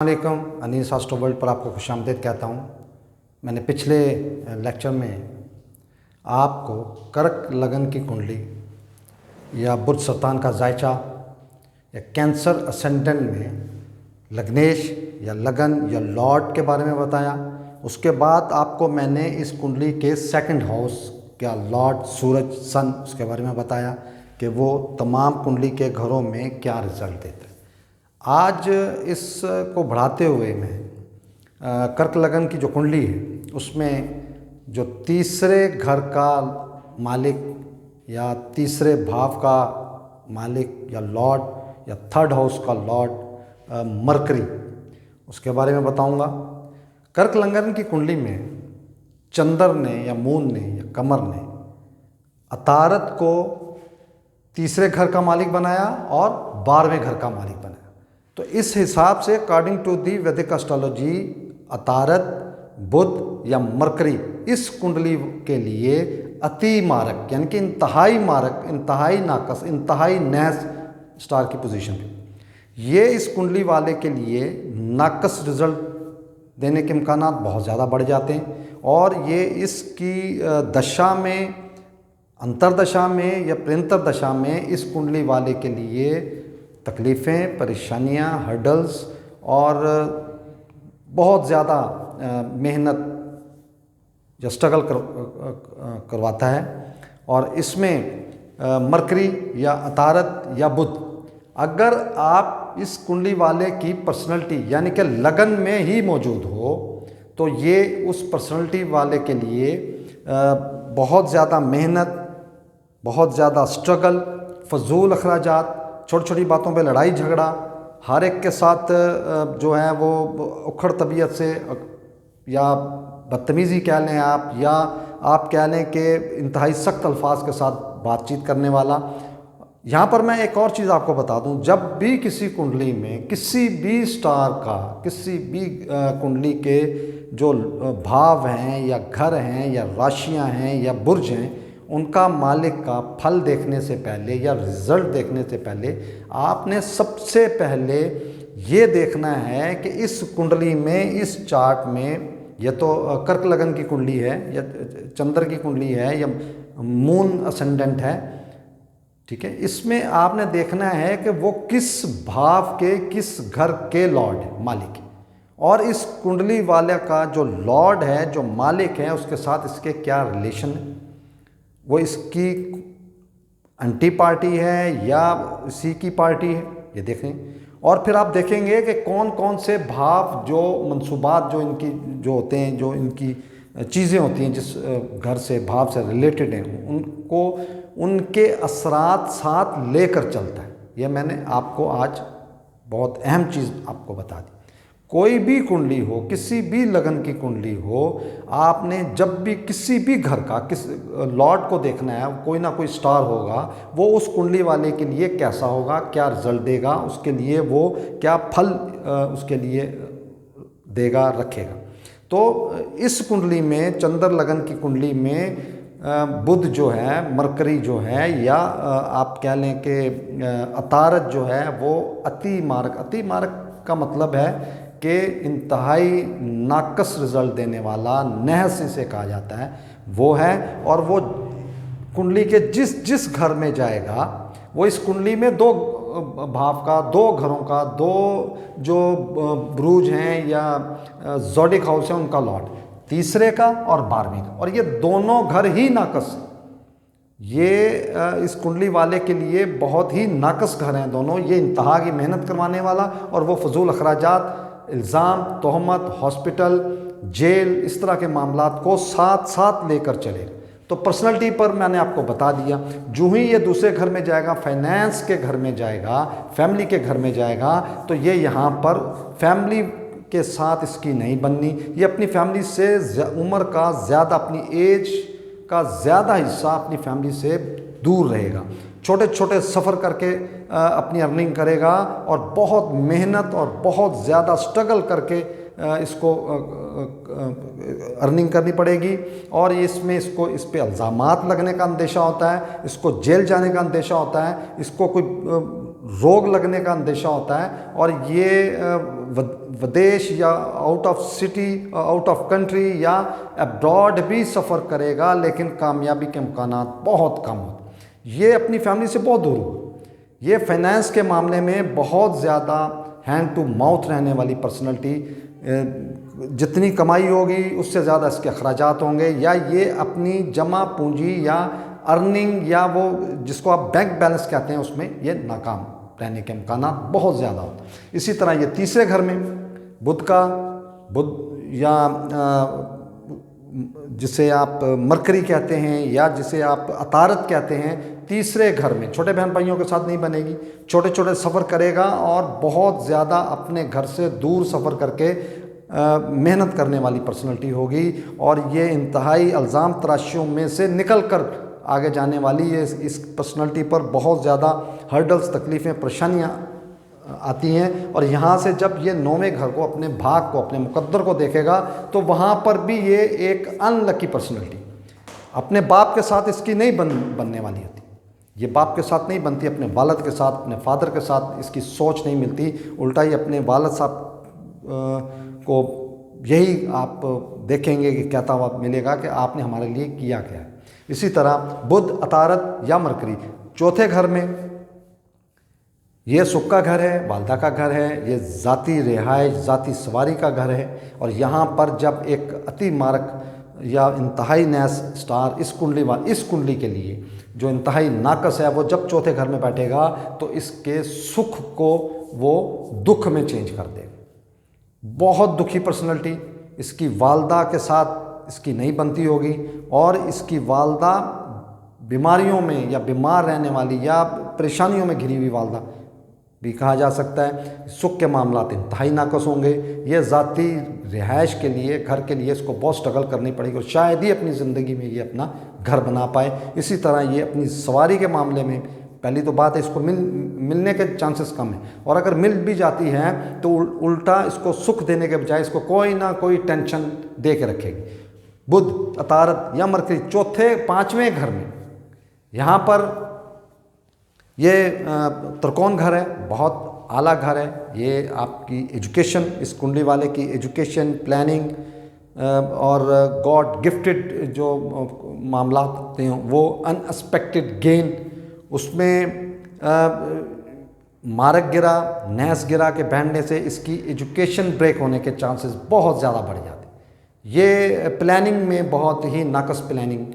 वालेकुम। Anees astro world पर आपको खुशामदीद कहता हूँ। मैंने पिछले लेक्चर में आपको कर्क लगन की कुंडली या बुध सरतान का जायचा या कैंसर असेंडेंट में लग्नेश या लगन या लॉर्ड के बारे में बताया। उसके बाद आपको मैंने इस कुंडली के सेकंड हाउस क्या लॉर्ड सूरज सन उसके बारे में बताया कि वो तमाम कुंडली के घरों में क्या रिजल्ट देते हैं। आज इसको बढ़ाते हुए मैं कर्क लगन की जो कुंडली है उसमें जो तीसरे घर का मालिक या तीसरे भाव का मालिक या लॉर्ड या थर्ड हाउस का लॉर्ड मरकरी उसके बारे में बताऊंगा। कर्क लगन की कुंडली में चंद्र ने या मून ने या कमर ने अतारत को तीसरे घर का मालिक बनाया और 12वें घर का मालिक बनाया। तो इस हिसाब से अकॉर्डिंग टू दी वैदिक एस्ट्रोलॉजी अतारत बुध या मरकरी इस कुंडली के लिए अति मारक यानी कि इंतहाई मारक, इंतहाई नाकस, इंतहाई नहस स्टार की पोजीशन पे ये इस कुंडली वाले के लिए नाकस रिजल्ट देने के इम्कानात बहुत ज़्यादा बढ़ जाते हैं। और ये इसकी दशा में, अंतरदशा में या प्रियंतर दशा में इस कुंडली वाले के लिए तकलीफ़ें, परेशानियां, हर्डल्स और बहुत ज़्यादा मेहनत या स्ट्रगल करवाता है। और इसमें मरकरी या अतारत या बुध, अगर आप इस कुंडली वाले की पर्सनैलिटी यानी कि लगन में ही मौजूद हो तो ये उस पर्सनैलिटी वाले के लिए बहुत ज़्यादा मेहनत, बहुत ज़्यादा स्ट्रगल, फजूल अखराजात, छोटी छोटी बातों पे लड़ाई झगड़ा, हर एक के साथ जो है वो उखड़ तबीयत से या बदतमीज़ी कह लें आप, या आप कह लें कि इंतहाई सख्त अल्फाज के साथ बातचीत करने वाला। यहाँ पर मैं एक और चीज़ आपको बता दूँ, जब भी किसी कुंडली में किसी भी स्टार का, किसी भी कुंडली के जो भाव हैं या घर हैं या राशियाँ हैं या बुर्ज हैं, उनका मालिक का फल देखने से पहले या रिज़ल्ट देखने से पहले आपने सबसे पहले ये देखना है कि इस कुंडली में, इस चार्ट में, या तो कर्क लगन की कुंडली है या चंद्र की कुंडली है या मून असेंडेंट है, ठीक है, इसमें आपने देखना है कि वो किस भाव के, किस घर के लॉर्ड है, मालिक है, और इस कुंडली वाले का जो लॉर्ड है, जो मालिक है, उसके साथ इसके क्या रिलेशन है, वो इसकी एंटी पार्टी है या इसी की पार्टी है, ये देखें। और फिर आप देखेंगे कि कौन कौन से भाव, जो मंसूबात जो इनकी जो होते हैं, जो इनकी चीज़ें होती हैं जिस घर से, भाव से रिलेटेड हैं, उनको उनके असरात साथ लेकर चलता है। ये मैंने आपको आज बहुत अहम चीज़ आपको बता दी। कोई भी कुंडली हो, किसी भी लगन की कुंडली हो, आपने जब भी किसी भी घर का किस लॉर्ड को देखना है, कोई ना कोई स्टार होगा, वो उस कुंडली वाले के लिए कैसा होगा, क्या रिजल्ट देगा, उसके लिए वो क्या फल उसके लिए देगा, रखेगा। तो इस कुंडली में, चंद्र लगन की कुंडली में बुध जो है, मरकरी जो है, या आप कह लें कि अतारत जो है, वो अति मारक, अति मारक का मतलब है कि इंतहाई नाकस रिजल्ट देने वाला, नहस इसे कहा जाता है, वो है। और वो कुंडली के जिस जिस घर में जाएगा, वो इस कुंडली में दो भाव का, दो घरों का, दो जो ब्रूज हैं या ज़ोडिक हाउस है, उनका लॉर्ड, तीसरे का और 12वें का, और ये दोनों घर ही नाकस, ये इस कुंडली वाले के लिए बहुत ही नाकस घर हैं दोनों। ये इंतहा की मेहनत करवाने वाला, और वो फजूल अखराजात, इल्ज़ाम, तोहमत, हॉस्पिटल, जेल, इस तरह के मामलात को साथ साथ लेकर चले। तो पर्सनैलिटी पर मैंने आपको बता दिया। जो ही ये दूसरे घर में जाएगा, फाइनेंस के घर में जाएगा, फैमिली के घर में जाएगा, तो ये यहाँ पर फैमिली के साथ इसकी नहीं बननी। ये अपनी फैमिली से उम्र का ज़्यादा, अपनी एज का ज़्यादा हिस्सा अपनी फैमिली से दूर रहेगा। छोटे छोटे सफ़र करके अपनी अर्निंग करेगा, और बहुत मेहनत और बहुत ज़्यादा स्ट्रगल करके इसको अर्निंग करनी पड़ेगी। और इसमें इसको इस पे इल्ज़ामात लगने का अंदेशा होता है, इसको जेल जाने का अंदेशा होता है, इसको कोई रोग लगने का अंदेशा होता है और ये विदेश या out of city, out of country या अब्रॉड भी सफ़र करेगा, लेकिन कामयाबी के इम्कानात बहुत कम होते। ये अपनी फैमिली से बहुत दूर होगा। ये फाइनेंस के मामले में बहुत ज़्यादा हैंड टू माउथ रहने वाली पर्सनैलिटी, जितनी कमाई होगी उससे ज़्यादा इसके अखराजात होंगे, या ये अपनी जमा पूंजी या अर्निंग या वो जिसको आप बैंक बैलेंस कहते हैं उसमें ये नाकाम रहने के इम्कान बहुत ज़्यादा होते हैं। इसी तरह ये तीसरे घर में बुध या जिसे आप मरकरी कहते हैं या जिसे आप अतारत कहते हैं, तीसरे घर में छोटे बहन भाइयों के साथ नहीं बनेगी, छोटे छोटे सफ़र करेगा और बहुत ज़्यादा अपने घर से दूर सफ़र करके मेहनत करने वाली पर्सनैलिटी होगी और ये इंतहाई अल्ज़ाम तराशियों में से निकल कर आगे जाने वाली। ये इस पर्सनैलिटी पर बहुत ज़्यादा हर्डल्स, तकलीफ़ें, परेशानियाँ आती हैं और यहाँ से जब ये 9वें घर को, अपने भाग को, अपने मुकद्दर को देखेगा तो वहाँ पर भी ये एक अनलकी पर्सनैलिटी, अपने बाप के साथ इसकी नहीं बनने वाली होती। ये बाप के साथ नहीं बनती, अपने वालिद के साथ, अपने फादर के साथ इसकी सोच नहीं मिलती। उल्टा ही अपने वालिद साहब को यही आप देखेंगे कि कहता हुआ मिलेगा कि आपने हमारे लिए किया क्या है। इसी तरह बुध, अतारत या मरकरी चौथे घर में, ये सुख का घर है, वालदा का घर है, ये ज़ाती रिहाइश, ज़ाती सवारी का घर है। और यहाँ पर जब एक अति मारक या इंतहाई नैस स्टार इस कुंडली के लिए जो इंतहाई नाकस है, वो जब चौथे घर में बैठेगा तो इसके सुख को वो दुख में चेंज कर देगा। बहुत दुखी पर्सनैलिटी, इसकी वालदा के साथ इसकी नहीं बनती होगी और इसकी वालदा बीमारियों में या बीमार रहने वाली या परेशानियों में घिरी हुई वालदा भी कहा जा सकता है। सुख के मामलात इंतहाई नाकस होंगे। ये ज़ाती रिहाइश के लिए, घर के लिए इसको बहुत स्ट्रगल करनी पड़ेगी और शायद ही अपनी ज़िंदगी में ये अपना घर बना पाए। इसी तरह ये अपनी सवारी के मामले में, पहली तो बात है इसको मिलने के चांसेस कम है और अगर मिल भी जाती है तो उल्टा इसको सुख देने के बजाय इसको कोई ना कोई टेंशन दे के रखेगी। बुध, अतारत या मरकरी चौथे, पाँचवें घर में, यहाँ पर ये त्रिकोण घर है, बहुत आला घर है। ये आपकी एजुकेशन, इस कुंडली वाले की एजुकेशन, प्लानिंग और गॉड गिफ्टेड जो मामला होते हैं वो अनएक्सपेक्टेड गेन, उसमें मारक गिरा, नैस गिरा के बैठने से इसकी एजुकेशन ब्रेक होने के चांसेस बहुत ज़्यादा बढ़ जाते हैं। ये प्लानिंग में बहुत ही नाकस प्लानिंग,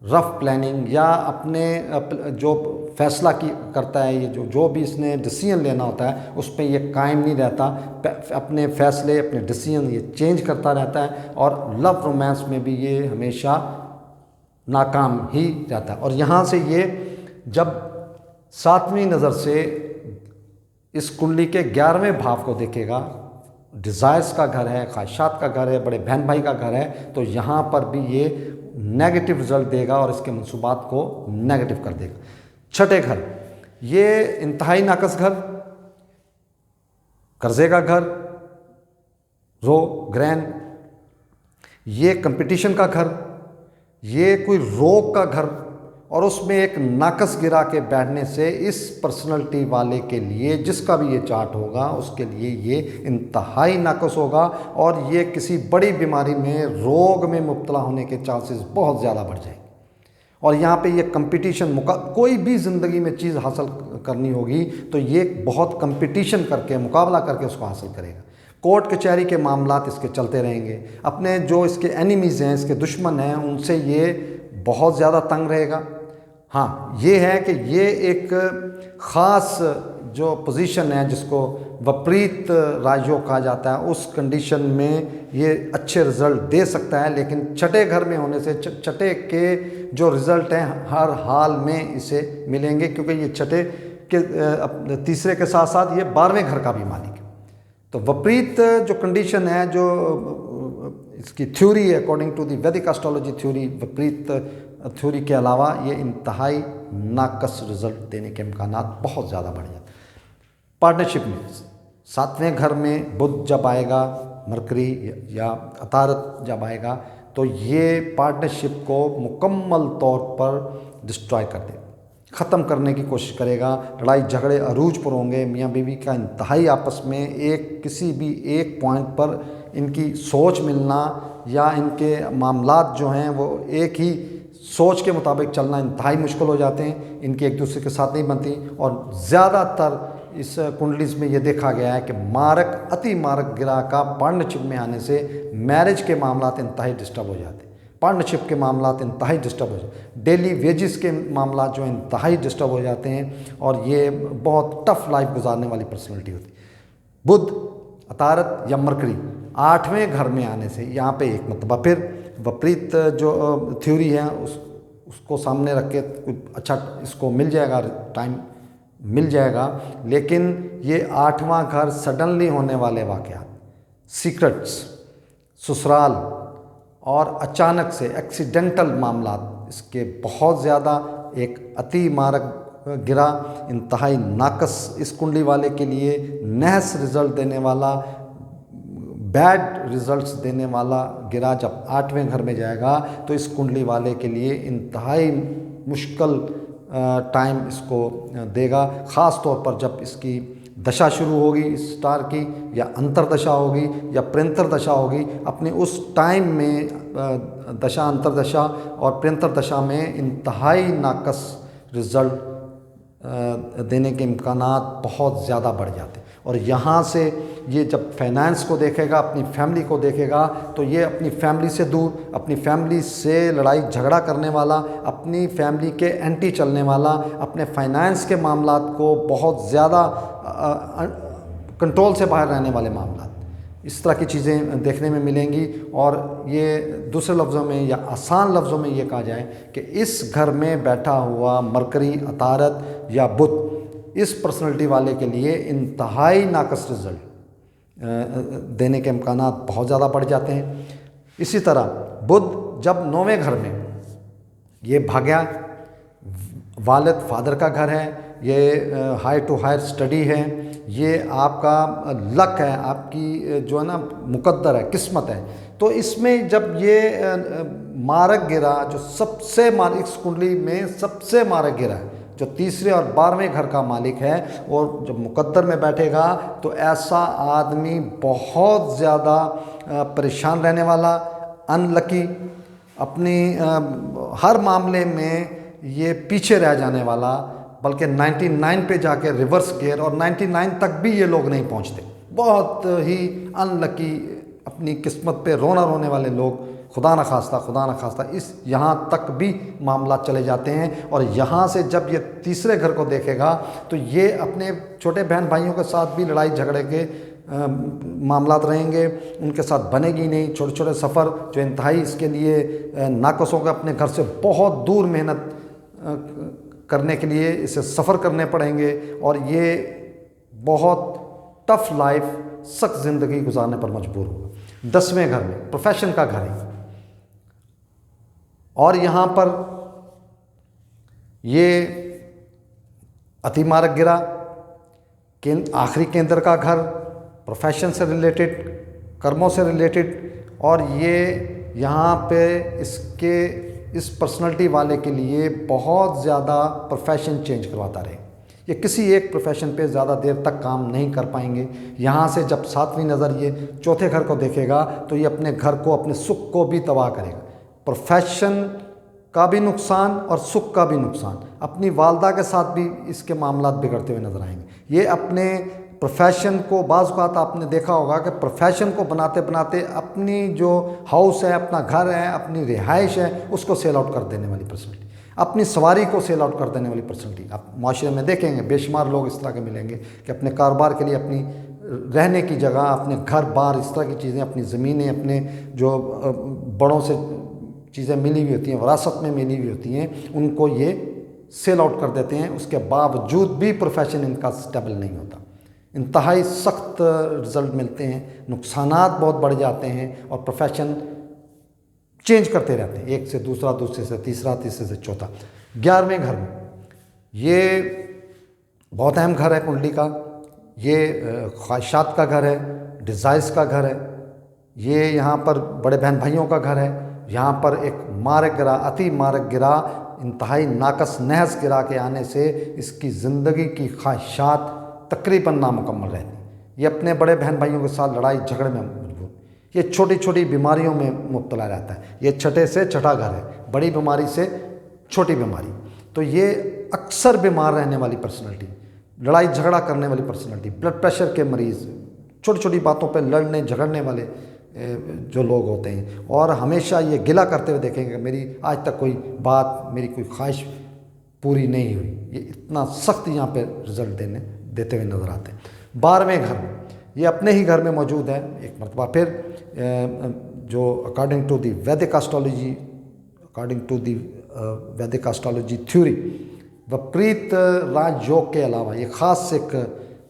रफ प्लानिंग या अपने जो फैसला की करता है, ये जो भी इसने डिसीजन लेना होता है उस पर ये कायम नहीं रहता। अपने फैसले, अपने डिसीजन ये चेंज करता रहता है और लव रोमांस में भी ये हमेशा नाकाम ही रहता है। और यहाँ से ये जब 7वीं नज़र से इस कुंडली के 11वें भाव को देखेगा, डिज़ायर्स का घर है, ख्वाहिशात का घर है, बड़े बहन भाई का घर है, तो यहाँ पर भी ये नेगेटिव रिजल्ट देगा और इसके मंसूबात को नेगेटिव कर देगा। छठे घर, ये इंतहाई नाकस घर, कर्जे का घर, ग्रैन, ये कंपटीशन का घर, ये कोई रोग का घर और उसमें एक नाकस गिरा के बैठने से इस पर्सनैलिटी वाले के लिए, जिसका भी ये चार्ट होगा उसके लिए ये इंतहाई नाकस होगा और ये किसी बड़ी बीमारी में, रोग में मुब्तला होने के चांसेस बहुत ज़्यादा बढ़ जाएंगे। और यहाँ पे ये कंपटीशन, कोई भी ज़िंदगी में चीज़ हासिल करनी होगी तो ये बहुत कंपटीशन करके, मुकाबला करके उसको हासिल करेगा। कोर्ट कचहरी के मामलात इसके चलते रहेंगे। अपने जो इसके एनिमीज़ हैं, इसके दुश्मन हैं, उनसे ये बहुत ज़्यादा तंग रहेगा। हाँ, ये है कि ये एक ख़ास जो पोजीशन है जिसको विपरीत राजयोग कहा जाता है, उस कंडीशन में ये अच्छे रिज़ल्ट दे सकता है, लेकिन छठे घर में होने से छठे के जो रिज़ल्ट हैं हर हाल में इसे मिलेंगे, क्योंकि ये छठे के तीसरे के साथ साथ ये 12वें घर का भी मालिक है। तो विपरीत जो कंडीशन है, जो इसकी थ्योरी है अकॉर्डिंग टू द वैदिक एस्ट्रोलॉजी थ्योरी, विपरीत थ्योरी के अलावा ये इंतहाई नाकस रिजल्ट देने के इम्कानात बहुत ज़्यादा बढ़ जाते हैं। पार्टनरशिप में 7वें घर में बुध जब आएगा, मरकरी या अतारत जब आएगा, तो ये पार्टनरशिप को मुकम्मल तौर पर डिस्ट्रॉय कर देगा। ख़त्म करने की कोशिश करेगा। लड़ाई झगड़े अरूज पर होंगे। मियाँ बीवी का इंतहाई आपस में एक किसी भी एक पॉइंट पर इनकी सोच मिलना या इनके मामलात जो हैं वो एक ही सोच के मुताबिक चलना इंतहाई मुश्किल हो जाते हैं। इनकी एक दूसरे के साथ नहीं बनती और ज़्यादातर इस कुंडली में ये देखा गया है कि मारक अति मारक गिरह का पार्टनरशिप में आने से मैरिज के मामलात इंतहाई डिस्टर्ब हो जाते हैं। पार्टनरशिप के मामलात इंतहाई डिस्टर्ब हो जाते हैं। डेली वेजेस के मामलात जो इंतहाई डिस्टर्ब हो जाते हैं और ये बहुत टफ लाइफ गुजारने वाली पर्सनैलिटी होती है। बुध, अतारत या मरकरी 8वें घर में आने से यहाँ पे एक मतबा फिर विपरीत जो थ्योरी है उसको सामने रख के अच्छा इसको मिल जाएगा, टाइम मिल जाएगा। लेकिन ये 8वां घर सडनली होने वाले वाक़यात, सीक्रेट्स, ससुराल और अचानक से एक्सीडेंटल मामलात, इसके बहुत ज़्यादा एक अति मारक गिरा इंतहाई नाकस इस कुंडली वाले के लिए नहस रिज़ल्ट देने वाला, बैड रिज़ल्ट्स देने वाला गिरा जब 8वें घर में जाएगा तो इस कुंडली वाले के लिए इंतहाई मुश्किल टाइम इसको देगा। ख़ास तौर पर जब इसकी दशा शुरू होगी इस स्टार की, या अंतरदशा होगी या प्रेंतर दशा होगी, अपने उस टाइम में दशा, अंतरदशा और प्रेंतर दशा में इंतहाई नाकस रिज़ल्ट देने के इम्कानात बहुत ज़्यादा बढ़ जाते हैं। और यहाँ से ये जब फाइनेंस को देखेगा, अपनी फैमिली को देखेगा, तो ये अपनी फैमिली से दूर, अपनी फैमिली से लड़ाई झगड़ा करने वाला, अपनी फैमिली के एंटी चलने वाला, अपने फाइनेंस के मामलात को बहुत ज़्यादा कंट्रोल से बाहर रहने वाले मामलात, इस तरह की चीज़ें देखने में मिलेंगी। और ये दूसरे लफ्ज़ों में या आसान लफ्ज़ों में ये कहा जाए कि इस घर में बैठा हुआ मरकरी, अतारत या बुध इस पर्सनैलिटी वाले के लिए इंतहाई नाकस रिज़ल्ट देने के इम्कानात बहुत ज़्यादा बढ़ जाते हैं। इसी तरह बुध जब 9वें घर में ये भाग्या, वालिद फादर का घर है, ये हाई टू हायर स्टडी है, ये आपका लक है, आपकी जो है ना मुकद्दर है, किस्मत है। तो इसमें जब ये मारक गिरा, जो सबसे मारक इस कुंडली में सबसे मारक गिरा है, जो तीसरे और 12वें घर का मालिक है, और जब मुकद्दर में बैठेगा तो ऐसा आदमी बहुत ज़्यादा परेशान रहने वाला, अनलकी, अपनी हर मामले में ये पीछे रह जाने वाला, बल्कि 99 पे जाके रिवर्स गियर, और 99 तक भी ये लोग नहीं पहुंचते। बहुत ही अनलकी, अपनी किस्मत पे रोना रोने वाले लोग, खुदा न खास्ता इस यहाँ तक भी मामला चले जाते हैं। और यहाँ से जब ये तीसरे घर को देखेगा तो ये अपने छोटे बहन भाइयों के साथ भी लड़ाई झगड़े के मामलात रहेंगे, उनके साथ बनेगी नहीं। छोटे छोटे सफ़र जो इंतहाई इसके लिए नाकस होगा, अपने घर से बहुत दूर मेहनत करने के लिए इसे सफ़र करने पड़ेंगे, और ये बहुत टफ लाइफ, सख्त ज़िंदगी गुजारने पर मजबूर होगा। 10वें घर में प्रोफेशन का घर है, और यहाँ पर ये अतिमारक गिरा, आखिरी केंद्र का घर, प्रोफेशन से रिलेटेड, कर्मों से रिलेटेड, और ये यहाँ पे इसके इस पर्सनालिटी वाले के लिए बहुत ज़्यादा प्रोफेशन चेंज करवाता रहे। ये किसी एक प्रोफेशन पे ज़्यादा देर तक काम नहीं कर पाएंगे। यहाँ से जब 7वीं नज़र ये चौथे घर को देखेगा तो ये अपने घर को, अपने सुख को भी तबाह करेगा। प्रोफेशन का भी नुकसान और सुख का भी नुकसान, अपनी वालदा के साथ भी इसके मामलात बिगड़ते हुए नज़र आएंगे। ये अपने प्रोफेशन को, बाज़ औक़ात आपने देखा होगा कि प्रोफेशन को बनाते बनाते अपनी जो हाउस है, अपना घर है, अपनी रिहाइश है, उसको सेल आउट कर देने वाली पर्सनैलिटी, अपनी सवारी को सेल आउट कर देने वाली पर्सनैलिटी। आप माशरे में देखेंगे बेशुमार लोग इस तरह के मिलेंगे कि अपने कारोबार के लिए अपनी रहने की जगह, अपने घर बार, इस तरह की चीज़ें, अपनी ज़मीनें, अपने जो बड़ों से चीज़ें मिली हुई होती हैं, विरासत में मिली हुई होती हैं, उनको ये सेल आउट कर देते हैं। उसके बावजूद भी प्रोफेशन इनका स्टेबल नहीं होता, इंतहाई सख्त रिज़ल्ट मिलते हैं, नुकसानात बहुत बढ़ जाते हैं, और प्रोफेशन चेंज करते रहते हैं, एक से दूसरा, दूसरे से तीसरा, तीसरे से चौथा। 11वें घर में ये बहुत अहम घर है कुंडली का, ये ख्वाहिशात का घर है, डिज़ायर्स का घर है, ये यहाँ पर बड़े बहन भाइयों का घर है। यहाँ पर एक मारक गिरा, अति मारक गिरा इंतहाई नाकस नहस गिरा के आने से इसकी ज़िंदगी की ख्वाहिशात तकरीबन नामुकम्मल रहती। ये अपने बड़े बहन भाइयों के साथ लड़ाई झगड़े में मजबूर, ये छोटी छोटी बीमारियों में मुब्तला रहता है। ये छठे से छठा घर है, बड़ी बीमारी से छोटी बीमारी। तो ये अक्सर बीमार रहने वाली पर्सनैलिटी, लड़ाई झगड़ा करने वाली पर्सनैलिटी, ब्लड प्रेशर के मरीज़, छोटी छोटी बातों पे लड़ने झगड़ने वाले जो लोग होते हैं, और हमेशा ये गिला करते हुए देखेंगे मेरी आज तक कोई बात, मेरी कोई ख्वाहिश पूरी नहीं हुई। ये इतना सख्त यहाँ पे रिज़ल्ट देते हुए नज़र आते हैं। 12वें घर, ये अपने ही घर में मौजूद है। एक मरतबा फिर जो अकॉर्डिंग टू दी वैदिक एस्ट्रोलॉजी, अकॉर्डिंग टू दी वैदिक एस्ट्रोलॉजी थ्योरी, विपरीत राजयोग के अलावा ये ख़ास एक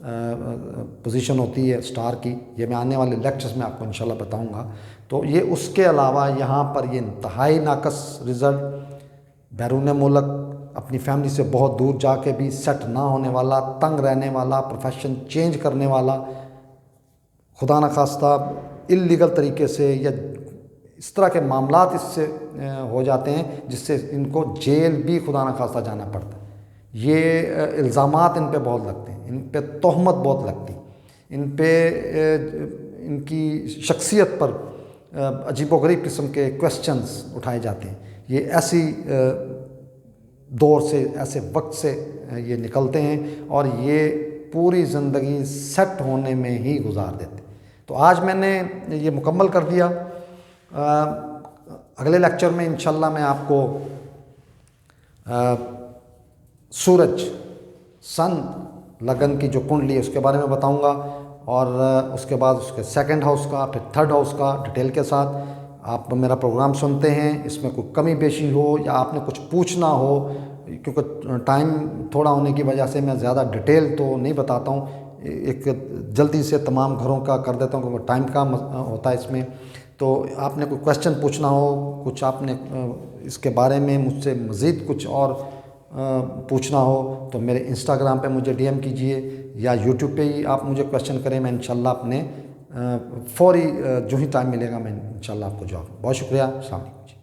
पोजीशन होती है स्टार की। ये मैं आने वाले लेक्चर्स में आपको इंशाल्लाह बताऊंगा। तो ये उसके अलावा यहाँ पर ये इंतहाई नाकस रिज़ल्ट, बैरून मुल्क अपनी फैमिली से बहुत दूर जाके भी सेट ना होने वाला, तंग रहने वाला, प्रोफेशन चेंज करने वाला, खुदा न खास्ता इल्लीगल तरीके से या इस तरह के मामलात इससे हो जाते हैं जिससे इनको जेल भी खुदा न खास्ता जाना पड़ता है। ये इल्ज़ामात इन पे बहुत लगते हैं, इन पे तोहमत बहुत लगती, इन पे इनकी शख्सियत पर अजीबोगरीब किस्म के क्वेश्चंस उठाए जाते हैं। ये ऐसी दौर से, ऐसे वक्त से ये निकलते हैं और ये पूरी ज़िंदगी सेट होने में ही गुजार देते। तो आज मैंने ये मुकम्मल कर दिया। अगले लेक्चर में इंशाल्लाह मैं आपको सूरज, सन, लगन की जो कुंडली है उसके बारे में बताऊंगा, और उसके बाद उसके सेकंड हाउस का, फिर थर्ड हाउस का डिटेल के साथ। आप मेरा प्रोग्राम सुनते हैं, इसमें कोई कमी पेशी हो या आपने कुछ पूछना हो, क्योंकि टाइम थोड़ा होने की वजह से मैं ज़्यादा डिटेल तो नहीं बताता हूँ, एक जल्दी से तमाम घरों का कर देता हूँ क्योंकि टाइम का होता है इसमें। तो आपने कोई क्वेश्चन पूछना हो, कुछ आपने इसके बारे में मुझसे मज़ीद कुछ और पूछना हो तो मेरे इंस्टाग्राम पे मुझे डीएम कीजिए या यूट्यूब पे ही आप मुझे क्वेश्चन करें। मैं इंशाल्लाह अपने फौरी जो ही टाइम मिलेगा मैं इंशाल्लाह आपको जवाब। बहुत शुक्रिया। अस्सलाम वालेकुम।